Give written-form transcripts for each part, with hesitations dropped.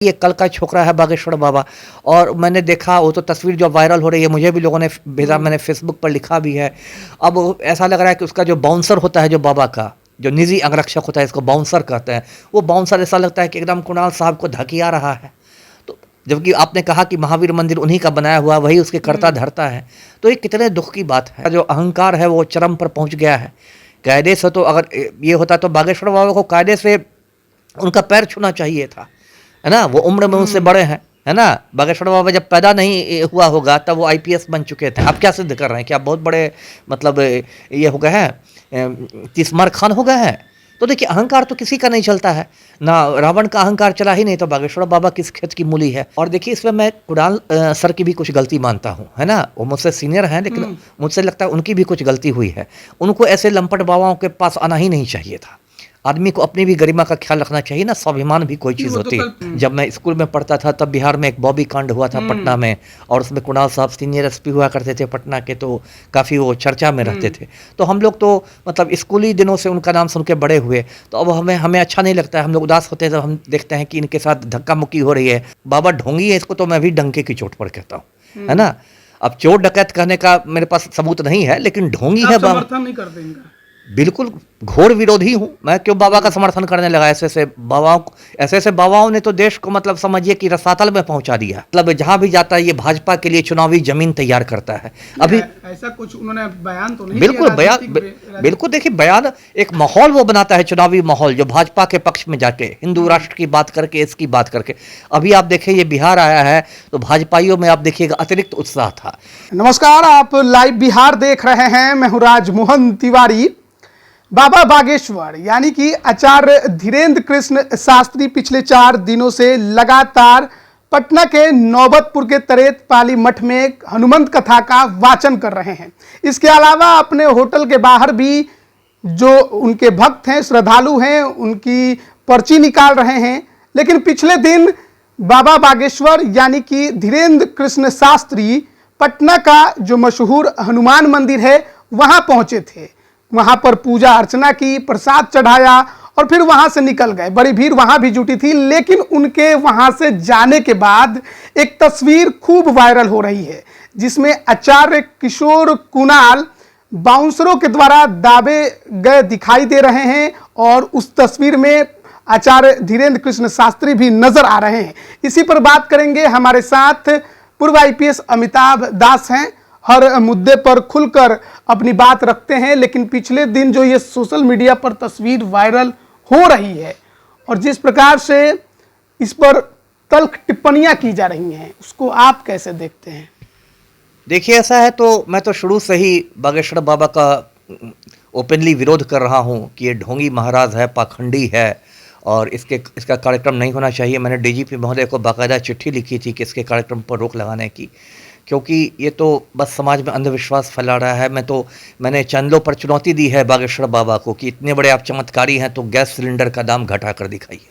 ये कल का छोकरा है बागेश्वर बाबा। और मैंने देखा वो तो तस्वीर जो वायरल हो रही है, मुझे भी लोगों ने भेजा, मैंने फेसबुक पर लिखा भी है। अब ऐसा लग रहा है कि उसका जो बाउंसर होता है, जो बाबा का जो निजी अंगरक्षक होता है, इसको बाउंसर कहते हैं, वो बाउंसर ऐसा लगता है कि एकदम कुणाल साहब को धकिया रहा है। तो जबकि आपने कहा कि महावीर मंदिर उन्हीं का बनाया हुआ, वही उसके कर्ता धर्ता है, तो ये कितने दुख की बात है। जो अहंकार है वो चरम पर पहुंच गया है। कायदे से तो अगर ये होता तो बागेश्वर बाबा को कायदे से उनका पैर छूना चाहिए था, है ना। वो उम्र में उनसे बड़े हैं, है ना। बागेश्वर बाबा जब पैदा नहीं हुआ होगा तब वो आईपीएस बन चुके थे। आप क्या सिद्ध कर रहे हैं कि आप बहुत बड़े मतलब ये हो गए हैं, तीसमार खान हो गए हैं। तो देखिए, अहंकार तो किसी का नहीं चलता है ना। रावण का अहंकार चला ही नहीं, तो बागेश्वर बाबा किस खेत की मूली है। और देखिए, इसमें मैं कुणाल सर की भी कुछ गलती मानता हूँ, है ना। वो मुझसे सीनियर हैं, लेकिन मुझसे लगता है उनकी भी कुछ गलती हुई है। उनको ऐसे लंपट बाबाओं के पास आना ही नहीं चाहिए था। आदमी को अपनी भी गरिमा का ख्याल रखना चाहिए ना, स्वाभिमान भी कोई चीज़ होती है। जब मैं स्कूल में पढ़ता था तब बिहार में एक बॉबी कांड हुआ था पटना में, और उसमें कुणाल साहब सीनियर एसपी हुआ करते थे पटना के, तो काफ़ी वो चर्चा में रहते थे। तो हम लोग तो मतलब स्कूली दिनों से उनका नाम सुन के बड़े हुए, तो अब हमें अच्छा नहीं लगता है। हम लोग उदास होते हैं जब हम देखते हैं कि इनके साथ धक्का मुक्की हो रही है। बाबा ढोंगी है, इसको तो मैं भी डंके की चोट पर कहता हूँ, है ना। अब चोर डकैत कहने का मेरे पास सबूत नहीं है, लेकिन ढोंगी है। समर्थन नहीं करते इनका। बिल्कुल घोर विरोधी हूँ मैं। क्यों बाबा का समर्थन करने लगा? ऐसे बाबाओं ने तो देश को मतलब समझिए कि रसातल में पहुंचा दिया। मतलब जहां भी जाता है ये भाजपा के लिए चुनावी जमीन तैयार करता है। अभी ऐसा कुछ उन्होंने बयान तो नहीं बिल्कुल किया, बिल्कुल देखिए, बयान एक माहौल वो बनाता है, चुनावी माहौल, जो भाजपा के पक्ष में जाके हिंदू राष्ट्र की बात करके, इसकी बात करके। अभी आप देखिए, ये बिहार आया है तो भाजपाइयों में आप देखिएगा अतिरिक्त उत्साह था। नमस्कार, आप लाइव बिहार देख रहे हैं। मैं हूं राजमोहन तिवारी। बाबा बागेश्वर यानी कि आचार्य धीरेन्द्र कृष्ण शास्त्री पिछले 4 दिनों से लगातार पटना के नौबतपुर के तरेत पाली मठ में हनुमंत कथा का वाचन कर रहे हैं। इसके अलावा अपने होटल के बाहर भी जो उनके भक्त हैं, श्रद्धालु हैं, उनकी पर्ची निकाल रहे हैं। लेकिन पिछले दिन बाबा बागेश्वर यानी कि धीरेन्द्र कृष्ण शास्त्री पटना का जो मशहूर हनुमान मंदिर है वहां पहुंचे थे। वहां पर पूजा अर्चना की, प्रसाद चढ़ाया और फिर वहां से निकल गए। बड़ी भीड़ वहां भी जुटी थी। लेकिन उनके वहां से जाने के बाद एक तस्वीर खूब वायरल हो रही है, जिसमें आचार्य किशोर कुणाल बाउंसरों के द्वारा दाबे गए दिखाई दे रहे हैं, और उस तस्वीर में आचार्य धीरेन्द्र कृष्ण शास्त्री भी नजर आ रहे हैं। इसी पर बात करेंगे। हमारे साथ पूर्व आईपीएस अमिताभ दास हैं, हर मुद्दे पर खुलकर अपनी बात रखते हैं। लेकिन पिछले दिन जो ये सोशल मीडिया पर तस्वीर वायरल हो रही है और जिस प्रकार से इस पर तल्ख टिप्पणियां की जा रही हैं, उसको आप कैसे देखते हैं? देखिए, ऐसा है तो मैं तो शुरू से ही बागेश्वर बाबा का ओपनली विरोध कर रहा हूं कि ये ढोंगी महाराज है, पाखंडी है, और इसका कार्यक्रम नहीं होना चाहिए। मैंने डीजीपी महोदय को बाकायदा चिट्ठी लिखी थी कि इसके कार्यक्रम पर रोक लगाने की, क्योंकि ये तो बस समाज में अंधविश्वास फैला रहा है। मैंने चैनलों पर चुनौती दी है बागेश्वर बाबा को कि इतने बड़े आप चमत्कारी हैं तो गैस सिलेंडर का दाम घटा कर दिखाइए,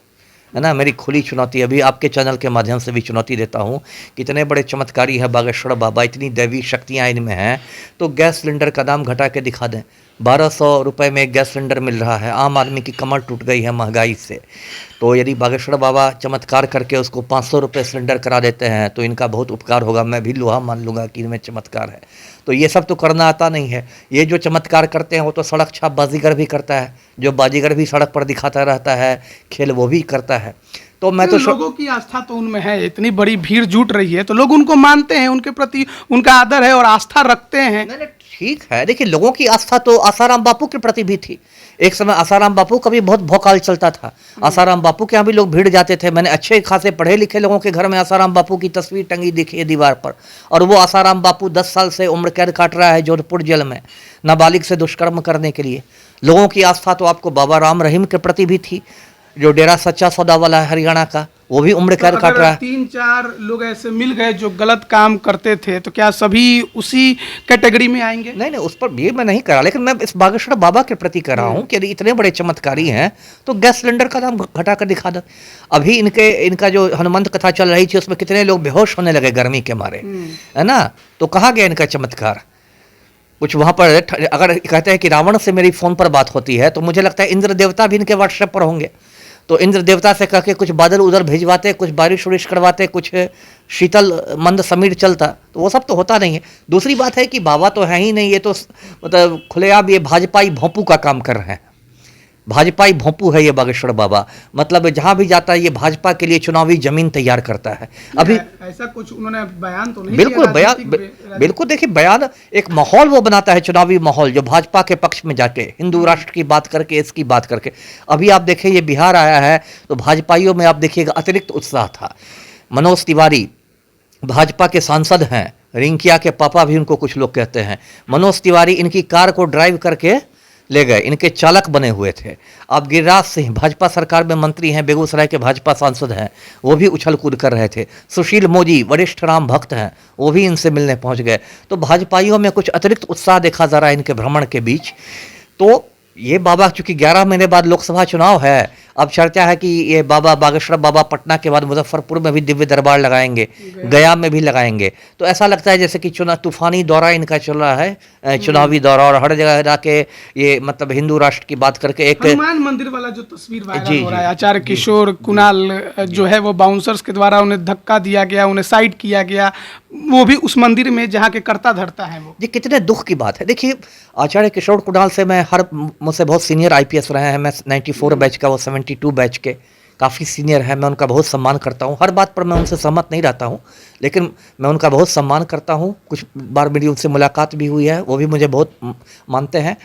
है ना। मेरी खुली चुनौती, अभी आपके चैनल के माध्यम से भी चुनौती देता हूँ कि इतने बड़े चमत्कारी है बागेश्वर बाबा, इतनी दैवी शक्तियाँ इनमें हैं, तो गैस सिलेंडर का दाम घटा के दिखा दें। 1200 रुपये में एक गैस सिलेंडर मिल रहा है। आम आदमी की कमर टूट गई है महंगाई से। तो यदि बागेश्वर बाबा चमत्कार करके उसको 500 रुपये सिलेंडर करा देते हैं तो इनका बहुत उपकार होगा। मैं भी लोहा मान लूँगा कि इनमें चमत्कार है। तो ये सब तो करना आता नहीं है। ये जो चमत्कार करते हैं वो तो सड़क छाप बाजीगर भी करता है। जो बाजीगर भी सड़क पर दिखाता रहता है खेल, वो भी करता है। तो मैं तो लोगों की आस्था तो उनमें है। इतनी बड़ी भीड़ जुट रही है तो लोग उनको मानते हैं, उनके प्रति उनका आदर है और आस्था रखते हैं। नहीं, ठीक है। देखिए, लोगों की आस्था तो आसाराम बापू के प्रति भी थी। एक समय आसाराम बापू का भी बहुत भौकाल चलता था। आसाराम बापू के यहाँ भी लोग भीड़ जाते थे। मैंने अच्छे खासे पढ़े लिखे लोगों के घर में आसाराम बापू की तस्वीर टंगी दिखी है दीवार पर, और वो आसाराम बापू 10 साल से उम्र कैद काट रहा है जोधपुर जेल में, नाबालिग से दुष्कर्म करने के लिए। लोगों की आस्था तो आपको बाबा राम रहीम के प्रति भी थी, जो डेरा सच्चा सौदा वाला है हरियाणा का, वो भी उम्र कैद काट रहा है। 3-4 लोग ऐसे मिल गए जो गलत काम करते थे, तो क्या सभी उसी कैटेगरी में आएंगे? नहीं, उस पर ये मैं नहीं कर रहा, लेकिन मैं इस बागेश्वर बाबा के प्रति कर रहा हूँ कि यदि इतने बड़े चमत्कारी हैं तो गैस सिलेंडर का दाम घटा कर दिखा दो। अभी इनका जो हनुमंत कथा चल रही थी उसमें कितने लोग बेहोश होने लगे गर्मी के मारे, है ना। तो कहाँ गया इनका चमत्कार? कुछ वहाँ पर अगर कहते हैं कि रावण से मेरी फ़ोन पर बात होती है तो मुझे लगता है इंद्र देवता भी इनके व्हाट्सएप पर होंगे। तो इंद्र देवता से कह के कुछ बादल उधर भिजवाते, कुछ बारिश उरिश करवाते, कुछ शीतल मंद समीर चलता, तो वो सब तो होता नहीं है। दूसरी बात है कि बाबा तो है ही नहीं, ये तो मतलब खुलेआम ये भाजपाई भोंपू का काम कर रहे हैं। भाजपाई भोंपू है ये बागेश्वर बाबा, मतलब जहां भी जाता है ये भाजपा के लिए चुनावी जमीन तैयार करता है। अभी ऐसा कुछ उन्होंने बयान तो नहीं बिल्कुल दिया, बयान बिल्कुल देखिए, बयान एक माहौल वो बनाता है, चुनावी माहौल, जो भाजपा के पक्ष में जाके हिंदू राष्ट्र की बात करके, इसकी बात करके। अभी आप देखिए ये बिहार आया है तो भाजपाइयों में आप देखिएगा अतिरिक्त उत्साह था। मनोज तिवारी भाजपा के सांसद हैं, रिंकिया के पापा भी उनको कुछ लोग कहते हैं। मनोज तिवारी इनकी कार को ड्राइव करके ले गए, इनके चालक बने हुए थे। अब गिरिराज सिंह भाजपा सरकार में मंत्री हैं, बेगूसराय के भाजपा सांसद हैं, वो भी उछल कूद कर रहे थे। सुशील मोदी वरिष्ठ राम भक्त हैं, वो भी इनसे मिलने पहुंच गए। तो भाजपाइयों में कुछ अतिरिक्त उत्साह देखा जा रहा है इनके भ्रमण के बीच। तो ये बाबा, चूंकि 11 महीने बाद लोकसभा चुनाव है, अब चर्चा है कि ये बाबा बागेश्वर बाबा पटना के बाद मुजफ्फरपुर में भी दिव्य दरबार लगाएंगे, गया में भी लगाएंगे। तो ऐसा लगता है जैसे कि तूफानी दौरा इनका चल रहा है, चुनावी दौरा, और हर जगह जाके ये मतलब हिंदू राष्ट्र की बात करके एक हनुमान मंदिर वाला जो तस्वीर वायरल जी, हो रहा है, जी, आचार्य किशोर कुणाल जो है वो बाउंसर्स के द्वारा उन्हें धक्का दिया गया, उन्हें साइड किया गया, वो भी उस मंदिर में जहाँ के कर्ता धर्ता है वो। ये कितने दुख की बात है। देखिए आचार्य किशोर कुणाल से मैं मुझसे बहुत सीनियर आईपीएस रहे हैं, मैं 94 बैच का, वो 72 बैच के, काफ़ी सीनियर है। मैं उनका बहुत सम्मान करता हूँ, हर बात पर मैं उनसे सहमत नहीं रहता हूँ, लेकिन मैं उनका बहुत सम्मान करता हूँ। कुछ बार मेरी उनसे मुलाकात भी हुई है, वो भी मुझे बहुत मानते हैं।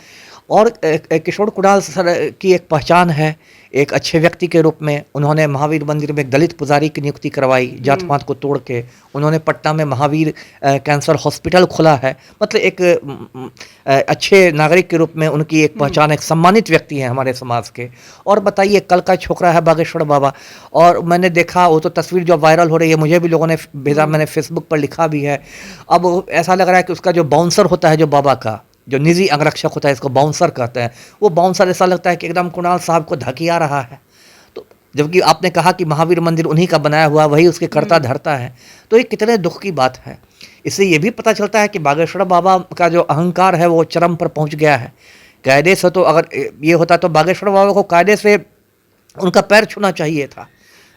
और किशोर कुणाल सर की एक पहचान है, एक अच्छे व्यक्ति के रूप में उन्होंने महावीर मंदिर में एक दलित पुजारी की नियुक्ति करवाई, जात पात को तोड़ के। उन्होंने पटना में महावीर कैंसर हॉस्पिटल खोला है। मतलब एक अच्छे नागरिक के रूप में उनकी एक पहचान, एक सम्मानित व्यक्ति हैं हमारे समाज के। और बताइए, कल का छोकरा है बागेश्वर बाबा, और मैंने देखा वो तो तस्वीर जो वायरल हो रही है, मुझे भी लोगों ने भेजा, मैंने फेसबुक पर लिखा भी है। अब ऐसा लग रहा है कि उसका जो बाउंसर होता है, जो बाबा का जो निजी अंगरक्षक होता है, इसको बाउंसर कहते हैं, वो बाउंसर ऐसा लगता है कि एकदम कुणाल साहब को धकिया रहा है। तो जबकि आपने कहा कि महावीर मंदिर उन्हीं का बनाया हुआ, वही उसके कर्ता धरता है, तो ये कितने दुख की बात है। इससे ये भी पता चलता है कि बागेश्वर बाबा का जो अहंकार है वो चरम पर पहुंच गया है। कायदे से तो अगर ये होता तो बागेश्वर बाबा को कायदे से उनका पैर छूना चाहिए था,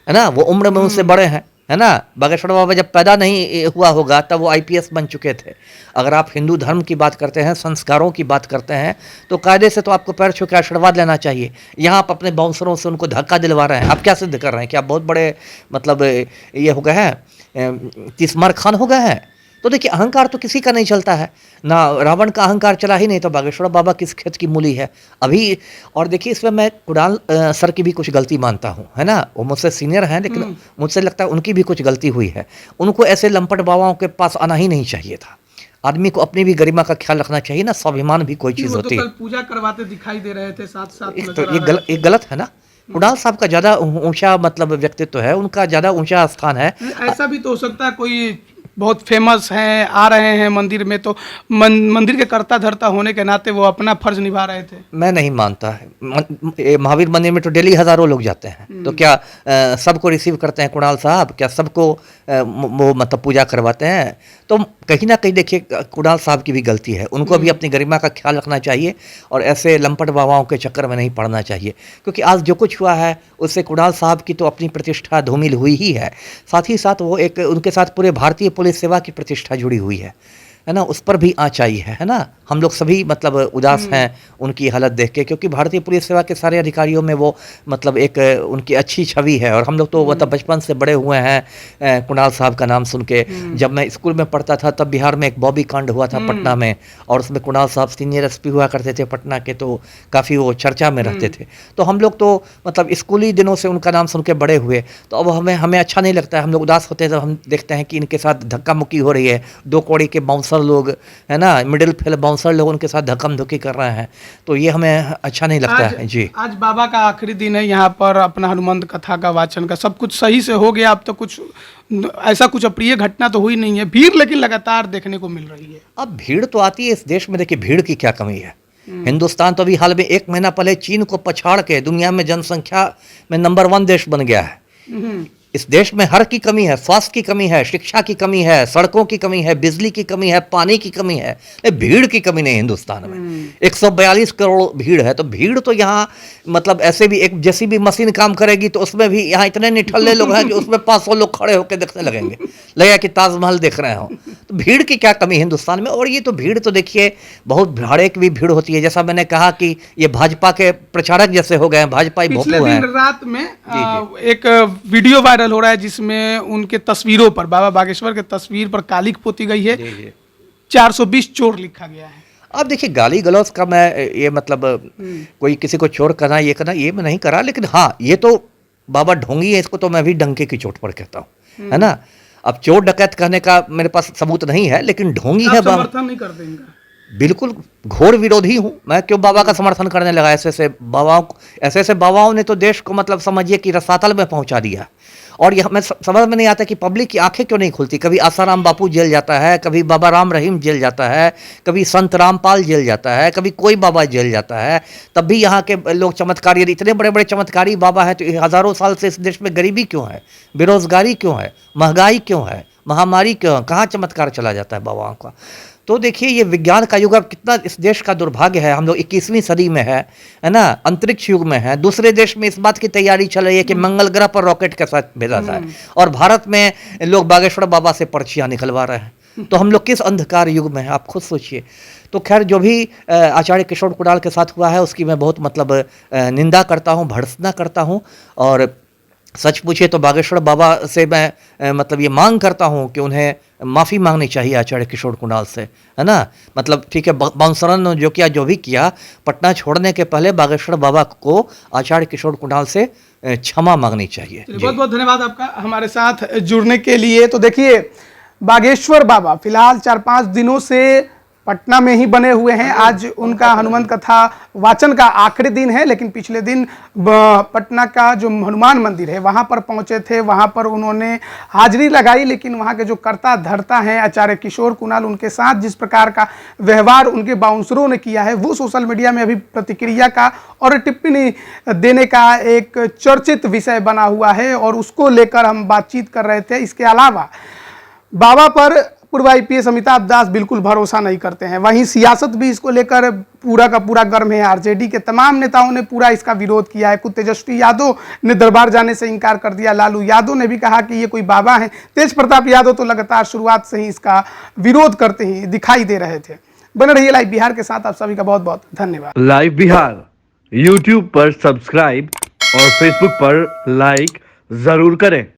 है ना। वो उम्र में उनसे बड़े हैं, है ना। बागेश्वर बाबा जब पैदा नहीं हुआ होगा तब वो आईपीएस बन चुके थे। अगर आप हिंदू धर्म की बात करते हैं, संस्कारों की बात करते हैं, तो कायदे से तो आपको पैर छू के आशीर्वाद लेना चाहिए। यहाँ आप अपने बाउंसरों से उनको धक्का दिलवा रहे हैं। आप क्या सिद्ध कर रहे हैं कि आप बहुत बड़े मतलब ये हो गए हैं, तिस्मार खान हो गए हैं। तो देखिए, अहंकार तो किसी का नहीं चलता है ना, रावण का अहंकार चला ही नहीं, तो बागेश्वर बाबा किस खेत की मूली है अभी। और देखिए, इसमें मैं कुणाल सर की भी कुछ गलती मानता हूँ, है ना। वो मुझसे सीनियर हैं, लेकिन मुझसे लगता है उनकी भी कुछ गलती हुई है। उनको ऐसे लंपट बाबाओं के पास आना ही नहीं चाहिए था। आदमी को अपनी भी गरिमा का ख्याल रखना चाहिए ना, स्वाभिमान भी कोई चीज़ होती है। कल पूजा करवाते दिखाई दे रहे थे, साथ साथ तो ये गलत है ना। कुणाल साहब का ज़्यादा ऊंचा मतलब व्यक्तित्व है, उनका ज़्यादा ऊंचा स्थान है। ऐसा भी तो हो सकता है कोई बहुत फेमस हैं, आ रहे हैं मंदिर में, तो मंदिर के कर्ता धर्ता होने के नाते वो अपना फर्ज निभा रहे थे। मैं नहीं मानता है। महावीर मंदिर में तो डेली हजारों लोग जाते हैं, तो क्या सबको रिसीव करते हैं कुणाल साहब? क्या सबको वो मतलब पूजा करवाते हैं? तो कहीं ना कहीं देखिए, कुणाल साहब की भी गलती है। उनको भी अपनी गरिमा का ख्याल रखना चाहिए और ऐसे लंपट बाबाओं के चक्कर में नहीं पड़ना चाहिए, क्योंकि आज जो कुछ हुआ है उससे कुणाल साहब की तो अपनी प्रतिष्ठा धूमिल हुई ही है। साथ ही साथ वो एक उनके साथ पूरे भारतीय पुलिस सेवा की प्रतिष्ठा जुड़ी हुई है ना। उस पर भी आँच आई है ना। हम लोग सभी मतलब उदास हैं उनकी हालत देख के, क्योंकि भारतीय पुलिस सेवा के सारे अधिकारियों में वो मतलब एक उनकी अच्छी छवि है। और हम लोग तो मतलब बचपन से बड़े हुए हैं कुणाल साहब का नाम सुन के। जब मैं स्कूल में पढ़ता था तब बिहार में एक बॉबी कांड हुआ था पटना में, और उसमें कुणाल साहब सीनियर एसपी हुआ करते थे पटना के, तो काफ़ी वो चर्चा में रहते थे। तो हम लोग तो मतलब स्कूली दिनों से उनका नाम सुन के बड़े हुए, तो अब हमें अच्छा नहीं लगता है। हम लोग उदास होते हैं जब हम देखते हैं कि इनके साथ धक्का मुक्की हो रही है। 2 कौड़ी के बाउंसर लोग, है ना, मिडिल फेल बाउंसर लोग उनके साथ धक्कम धुक्की कर रहे हैं, तो ये हमें अच्छा नहीं लगता है जी। आज बाबा का आखिरी दिन है, यहाँ पर अपना हनुमान कथा का वाचन का सब कुछ सही से हो गया। अब तो कुछ ऐसा कुछ अप्रिय घटना तो हुई नहीं है। भीड़ लेकिन लगातार देखने को मिल रही है। अब भीड़ तो आती है इस देश में, देखिए भीड़ की क्या कमी है। हिंदुस्तान तो अभी हाल में 1 महीना पहले चीन को पछाड़ के दुनिया में जनसंख्या में नंबर 1 देश बन गया है। इस देश में हर की कमी है, स्वास्थ्य की कमी है, शिक्षा की कमी है, सड़कों की कमी है, बिजली की कमी है, पानी की कमी है, भीड़ की कमी नहीं हिंदुस्तान में। 142 करोड़ भीड़ है, तो भीड़ तो यहाँ मतलब ऐसे भी एक जैसी भी मशीन काम करेगी तो उसमें भी यहाँ इतने निठल्ले लोग हैं कि उसमें 500 लोग खड़े होकर देखने लगेंगे, लगेगा कि ताजमहल देख रहे हो। तो भीड़ की क्या कमी हिंदुस्तान में। और ये तो भीड़ तो देखिए बहुत भाड़े की भी भीड़ होती है, जैसा मैंने कहा कि ये भाजपा के प्रचारक जैसे हो गए हैं, भाजपा ही पिछले भोंपू हैं। दिन रात में एक वीडियो वायरल हो रहा है जिसमें उनके तस्वीरों पर, बाबा बागेश्वर के तस्वीर पर कालिख पोती गई है, 420 चोर लिखा गया है। अब देखिए गाली गलौज का मैं ये मतलब कोई किसी को चोर करना ये करना ये मैं नहीं करा, लेकिन हाँ ये तो बाबा ढोंगी है, इसको तो मैं भी डंके की चोट पर कहता हूँ, है ना। अब चोर डकैत कहने का मेरे पास सबूत नहीं है, लेकिन ढोंगी है बाबा। समर्थन नहीं करते इनका? बिल्कुल घोर विरोधी हूँ मैं। क्यों बाबा का समर्थन करने लगा? ऐसे बाबाओं ने तो देश को मतलब समझिए कि रसातल में पहुंचा दिया। और यह मैं समझ में नहीं आता कि पब्लिक की आंखें क्यों नहीं खुलती। कभी आसाराम बापू जेल जाता है, कभी बाबा राम रहीम जेल जाता है, कभी संत रामपाल जेल जाता है, कभी कोई बाबा जेल जाता है, तब भी यहाँ के लोग चमत्कारी, यदि इतने बड़े बड़े चमत्कारी बाबा हैं तो हज़ारों साल से इस देश में गरीबी क्यों है, बेरोजगारी क्यों है, महंगाई क्यों है, महामारी क्यों है, कहाँ चमत्कार चला जाता है बाबाओं का। तो देखिए ये विज्ञान का युग, अब कितना इस देश का दुर्भाग्य है, हम लोग 21वीं सदी में है ना, अंतरिक्ष युग में है। दूसरे देश में इस बात की तैयारी चल रही है कि मंगल ग्रह पर रॉकेट के साथ भेजा जाए, और भारत में लोग बागेश्वर बाबा से पर्चियां निकलवा रहे हैं। तो हम लोग किस अंधकार युग में हैं, आप खुद सोचिए। तो खैर जो भी आचार्य किशोर कुणाल के साथ हुआ है उसकी मैं बहुत मतलब निंदा करता हूँ, भर्त्सना करता हूँ। और सच पूछे तो बागेश्वर बाबा से मैं मतलब ये मांग करता हूँ कि उन्हें माफ़ी मांगनी चाहिए आचार्य किशोर कुणाल से, है ना। मतलब ठीक है, बांसुरन ने जो किया, जो भी किया, पटना छोड़ने के पहले बागेश्वर बाबा को आचार्य किशोर कुणाल से क्षमा मांगनी चाहिए। बहुत बहुत धन्यवाद आपका हमारे साथ जुड़ने के लिए। तो देखिए बागेश्वर बाबा फिलहाल 4-5 दिनों से पटना में ही बने हुए हैं। आज उनका हनुमान कथा वाचन का आखिरी दिन है, लेकिन पिछले दिन पटना का जो हनुमान मंदिर है वहां पर पहुंचे थे, वहां पर उन्होंने हाजिरी लगाई। लेकिन वहां के जो कर्ता धर्ता हैं आचार्य किशोर कुणाल, उनके साथ जिस प्रकार का व्यवहार उनके बाउंसरों ने किया है वो सोशल मीडिया में अभी प्रतिक्रिया का और टिप्पणी देने का एक चर्चित विषय बना हुआ है, और उसको लेकर हम बातचीत कर रहे थे। इसके अलावा बाबा पर पूर्व IPS अमिताभ दास बिल्कुल भरोसा नहीं करते हैं। वहीं सियासत भी इसको लेकर पूरा का पूरा गर्म है। RJD के तमाम नेताओं ने पूरा इसका विरोध किया है। खुद तेजस्वी यादव ने दरबार जाने से इनकार कर दिया। लालू यादव ने भी कहा कि ये कोई बाबा हैं। तेज प्रताप यादव तो लगातार शुरुआत से ही इसका विरोध करते ही दिखाई दे रहे थे। बने रहिए लाइव बिहार के साथ। आप सभी का बहुत बहुत धन्यवाद। लाइव बिहार YouTube पर सब्सक्राइब और Facebook पर लाइक जरूर करें।